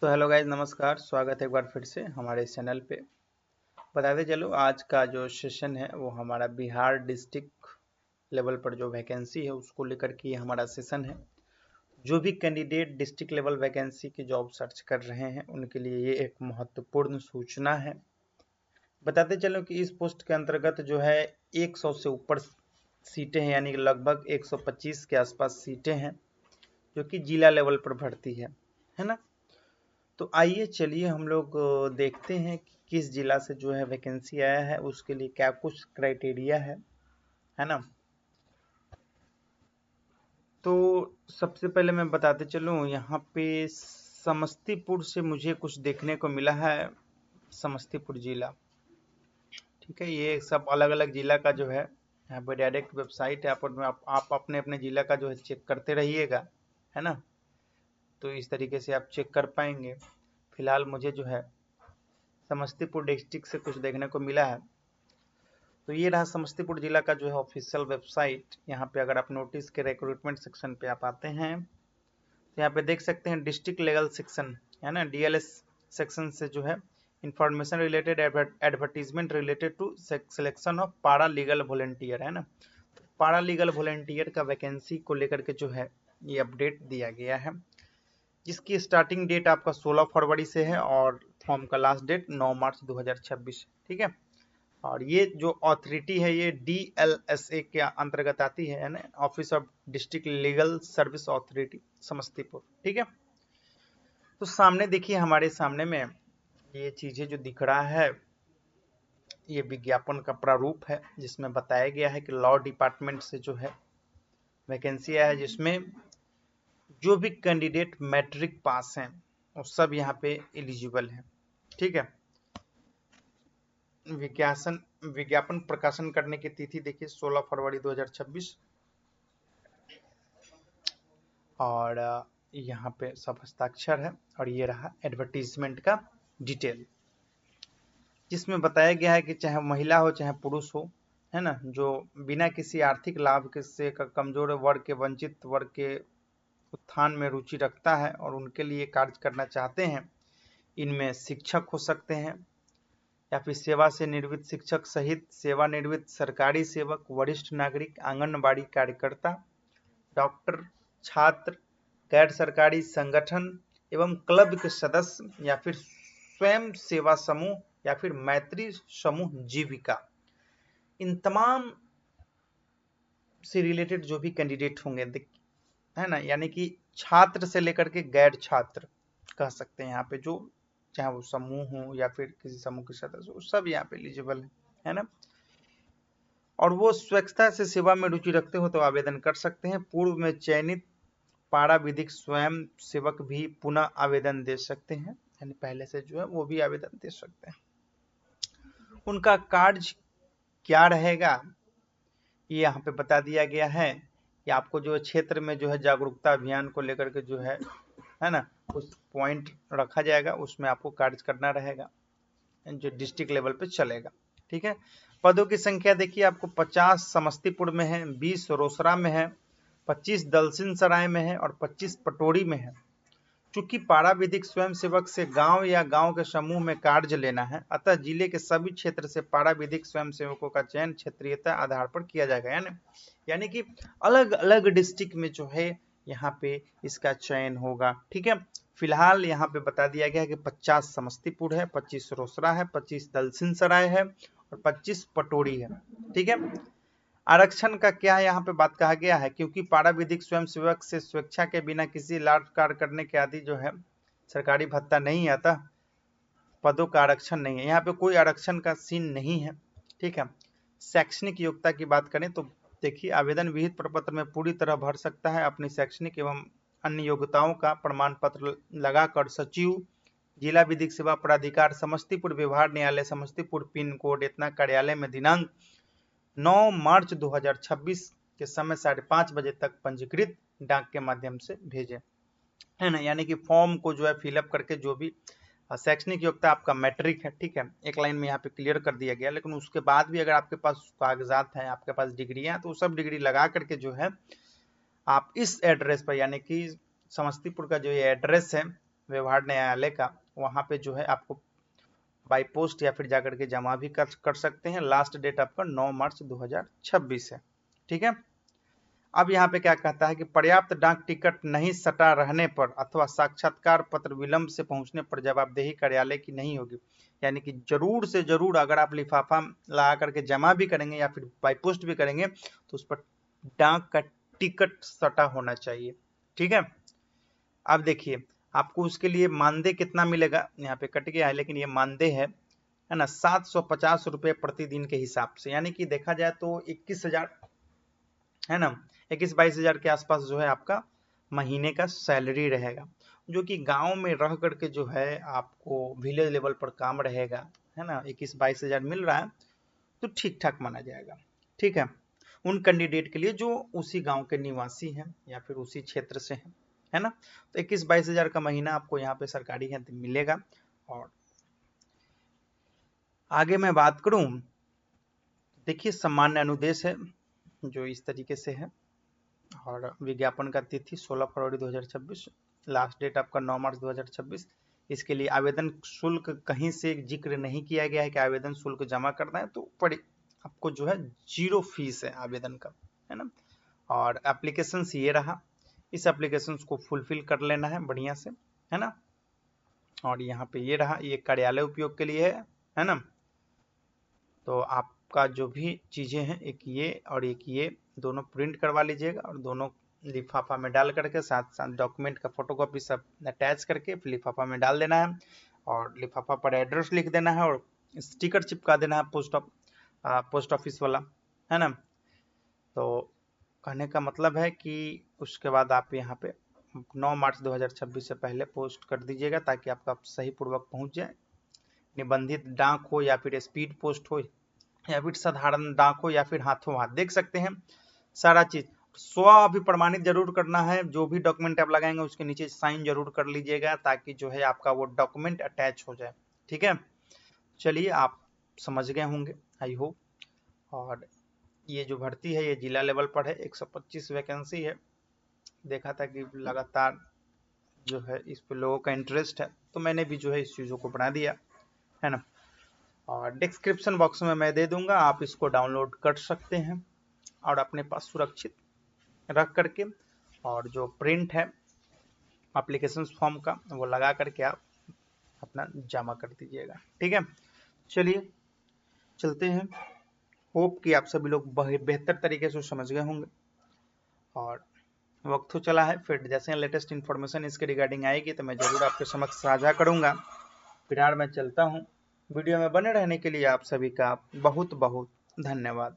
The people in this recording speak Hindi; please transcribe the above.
तो हेलो गाइज, नमस्कार। स्वागत है एक बार फिर से हमारे चैनल पे। बताते चलो, आज का जो सेशन है वो हमारा बिहार डिस्ट्रिक्ट लेवल पर जो वैकेंसी है उसको लेकर के हमारा सेशन है। जो भी कैंडिडेट डिस्ट्रिक्ट लेवल वैकेंसी की जॉब सर्च कर रहे हैं उनके लिए ये एक महत्वपूर्ण सूचना है। बताते चलो कि इस पोस्ट के अंतर्गत जो है 100 से ऊपर सीटें हैं, यानी लगभग 125 के आसपास सीटें हैं, जो कि जिला लेवल पर भर्ती है ना। तो आइए चलिए हम लोग देखते हैं कि किस जिला से जो है वैकेंसी आया है, उसके लिए क्या कुछ क्राइटेरिया है ना। तो सबसे पहले मैं बताते चलूँ, यहाँ पे समस्तीपुर से मुझे कुछ देखने को मिला है। समस्तीपुर जिला, ठीक है। ये सब अलग अलग जिला का जो है यहाँ पे डायरेक्ट वेबसाइट है, आप अपने अपने जिला का जो है चेक करते रहिएगा, है ना। तो इस तरीके से आप चेक कर पाएंगे। फिलहाल मुझे जो है समस्तीपुर डिस्ट्रिक्ट से कुछ देखने को मिला है। तो ये रहा समस्तीपुर जिला का जो है ऑफिशियल वेबसाइट। यहाँ पे अगर आप नोटिस के रिक्रूटमेंट सेक्शन पे आप आते हैं तो यहाँ पे देख सकते हैं डिस्ट्रिक्ट लीगल सेक्शन, है ना, डीएलएस सेक्शन से जो है information related advertisement related to selection of paralegal volunteer, है ना। पारा लीगल वॉलंटियर का वैकेंसी को लेकर के जो है ये अपडेट दिया गया है, जिसकी स्टार्टिंग डेट आपका 16 फरवरी से है और फॉर्म का लास्ट डेट 9 मार्च 2026, ठीक है। और ये जो अथॉरिटी है ये डीएलएसए के अंतर्गत आती है ना, office of district legal service authority Samastipur, ठीक है। तो सामने देखिए, हमारे सामने में ये चीजें जो दिख रहा है ये विज्ञापन का प्रारूप है, जिसमें बताया गया है कि लॉ डिपार्टमेंट से जो है वैकेंसी आया है, जिसमें जो भी कैंडिडेट मैट्रिक पास हैं वो सब यहाँ पे एलिजिबल है, ठीक है। विज्ञापन प्रकाशन करने की तिथि देखिए 16 फरवरी 2026, और यहाँ पे सब हस्ताक्षर है। और ये रहा एडवर्टीजमेंट का डिटेल, जिसमें बताया गया है कि चाहे महिला हो चाहे पुरुष हो, है ना, जो बिना किसी आर्थिक लाभ के से कमजोर वर्ग के, वंचित वर्ग के उत्थान में रुचि रखता है और उनके लिए कार्य करना चाहते हैं, इनमें शिक्षक हो सकते हैं या फिर सेवा से निवृत्त शिक्षक सहित सेवानिवृत्त सरकारी सेवक, वरिष्ठ नागरिक, आंगनबाड़ी कार्यकर्ता, डॉक्टर, छात्र, गैर सरकारी संगठन एवं क्लब के सदस्य या फिर स्वयं सेवा समूह या फिर मैत्री समूह जीविका, इन तमाम से रिलेटेड जो भी कैंडिडेट होंगे, है ना, यानी कि छात्र से लेकर के गैर छात्र कह सकते हैं यहाँ पे, जो चाहे वो समूह हो या फिर किसी समूह के सदस्य हो, सब यहाँ पे एलिजिबल है ना। और वो स्वच्छता से सेवा में रुचि रखते हो तो आवेदन कर सकते हैं। पूर्व में चयनित पारा विधिक स्वयं सेवक भी पुनः आवेदन दे सकते हैं, यानी पहले से जो है वो भी आवेदन दे सकते हैं। उनका कार्य क्या रहेगा ये यहाँ पे बता दिया गया है कि आपको जो क्षेत्र में जो है जागरूकता अभियान को लेकर के जो है ना, उस पॉइंट रखा जाएगा, उसमें आपको कार्य करना रहेगा जो डिस्ट्रिक्ट लेवल पे चलेगा, ठीक है। पदों की संख्या देखिए, आपको 50 समस्तीपुर में है, 20 रोसड़ा में है, 25 दलसिंह सराय में है और 25 पटोरी में है। चूंकि पारा विधिक स्वयंसेवक से गांव या गांव के समूह में कार्य लेना है, अतः जिले के सभी क्षेत्र से पारा विधिक स्वयंसेवकों का चयन क्षेत्रीयता आधार पर किया जाएगा, यानी कि अलग अलग डिस्ट्रिक्ट में जो है यहाँ पे इसका चयन होगा, ठीक है। फिलहाल यहाँ पे बता दिया गया है कि 50 समस्तीपुर है, 25 रोसड़ा है, 25 दलसिंह सराय है और 25 पटोरी है, ठीक है। आरक्षण का क्या है यहाँ पे बात कहा गया है, क्योंकि पारा विधिक स्वयंसेवक से स्वेच्छा के बिना किसी लाभ कार्य करने के आदि जो है सरकारी भत्ता नहीं आता, पदों का आरक्षण नहीं है, यहाँ पे कोई आरक्षण का सीन नहीं है, ठीक है। शैक्षणिक योग्यता की बात करें तो देखिए, आवेदन विहित प्रपत्र में पूरी तरह भर सकता है। अपनी शैक्षणिक एवं अन्य योग्यताओं का प्रमाण पत्र लगाकर सचिव जिला विधिक सेवा प्राधिकार समस्तीपुर व्यवहार न्यायालय समस्तीपुर पिन कोड इतना कार्यालय में दिनांक 9 मार्च 2026 के समय 5:30 बजे तक पंजीकृत डाक के माध्यम से भेजें, है ना। यानी कि फॉर्म को जो है फिलअप करके, जो भी शैक्षणिक योग्यता आपका मैट्रिक है, ठीक है, एक लाइन में यहाँ पे क्लियर कर दिया गया, लेकिन उसके बाद भी अगर आपके पास कागजात हैं, आपके पास डिग्रियां हैं, तो सब डिग्री लगा करके जो है आप इस एड्रेस पर, यानी कि समस्तीपुर का जो ये एड्रेस है व्यवहार न्यायालय का, वहां पे जो है आपको बाई पोस्ट या फिर जाकर के जमा भी कर सकते हैं। लास्ट डेट आपका 9 मार्च 2026 है। ठीक है। अब यहाँ पे क्या कहता है कि पर्याप्त डाक टिकट नहीं सटा रहने पर अथवा साक्षात्कार पत्र विलंब से पहुंचने पर जवाबदेही कार्यालय की नहीं होगी। यानी कि जरूर से जरूर अगर आप लिफाफा लगा करके जमा भी करेंगे या फिर बाई पोस्ट भी करेंगे तो उस पर डाक का टिकट सटा होना चाहिए। ठीक है। अब देखिए आपको उसके लिए मानदेय कितना मिलेगा, यहाँ पे कट गया है लेकिन ये मानदेय है ना 750 रुपए प्रतिदिन के हिसाब से। यानी कि देखा जाए तो 21,000 है ना, 21-22 हजार के आसपास जो है आपका महीने का सैलरी रहेगा, जो कि गांव में रह करके जो है आपको विलेज लेवल पर काम रहेगा, है ना। 21-22 हजार मिल रहा है तो ठीक ठाक माना जाएगा। ठीक है। उन कैंडिडेट के लिए जो उसी गांव के निवासी हैं या फिर उसी क्षेत्र से हैं, है ना। तो 21-22 हजार का महीना आपको यहाँ पे सरकारी है मिलेगा। और आगे मैं बात करूं, देखिए सामान्य अनुदेश है जो इस तरीके से है, और विज्ञापन का तिथि 16 फरवरी 2026, लास्ट डेट आपका 9 मार्च 2026। इसके लिए आवेदन शुल्क कहीं से जिक्र नहीं किया गया है कि आवेदन शुल्क जमा करना है, तो आपको जो है 0 फीस है आवेदन का, है ना। और एप्लीकेशन ये रहा, इस एप्लीकेशन को फुलफिल कर लेना है बढ़िया से, है ना। और यहाँ पे ये रहा, ये कार्यालय उपयोग के लिए है ना। तो आपका जो भी चीजें हैं एक ये और एक ये दोनों प्रिंट करवा लीजिएगा और दोनों लिफाफा में डाल करके साथ साथ डॉक्यूमेंट का फोटोकॉपी सब अटैच करके लिफाफा में डाल देना है। और लिफाफा पर एड्रेस लिख देना है और स्टिकर चिपका देना है पोस्ट ऑफिस वाला, है ना। तो कहने का मतलब है कि उसके बाद आप यहाँ पे 9 मार्च 2026 से पहले पोस्ट कर दीजिएगा ताकि आपका सही पूर्वक पहुंच जाए। निबंधित डाक हो या फिर स्पीड पोस्ट हो या फिर साधारण डाक हो या फिर हाथों हाथ, देख सकते हैं सारा चीज। स्व अभिप्रमाणित जरूर करना है, जो भी डॉक्यूमेंट आप लगाएंगे उसके नीचे साइन जरूर कर लीजिएगा ताकि जो है आपका वो डॉक्यूमेंट अटैच हो जाए। ठीक है। चलिए आप समझ गए होंगे आई होप। और ये जो भर्ती है ये जिला लेवल पर है, 125 वैकेंसी है। देखा था कि लगातार जो है इस पे लोगों का इंटरेस्ट है तो मैंने भी जो है इस चीजों को बना दिया, है ना। और डिस्क्रिप्शन बॉक्स में मैं दे दूंगा, आप इसको डाउनलोड कर सकते हैं और अपने पास सुरक्षित रख करके, और जो प्रिंट है एप्लीकेशन फॉर्म का वो लगा करके आप अपना जमा कर दीजिएगा। ठीक है। चलिए चलते हैं। होप कि आप सभी लोग बेहतर तरीके से समझ गए होंगे। और वक्त तो चला है, फिर जैसे लेटेस्ट इन्फॉर्मेशन इसके रिगार्डिंग आएगी तो मैं जरूर आपके समक्ष साझा करूंगा। फिलहाल मैं चलता हूं। वीडियो में बने रहने के लिए आप सभी का बहुत बहुत धन्यवाद।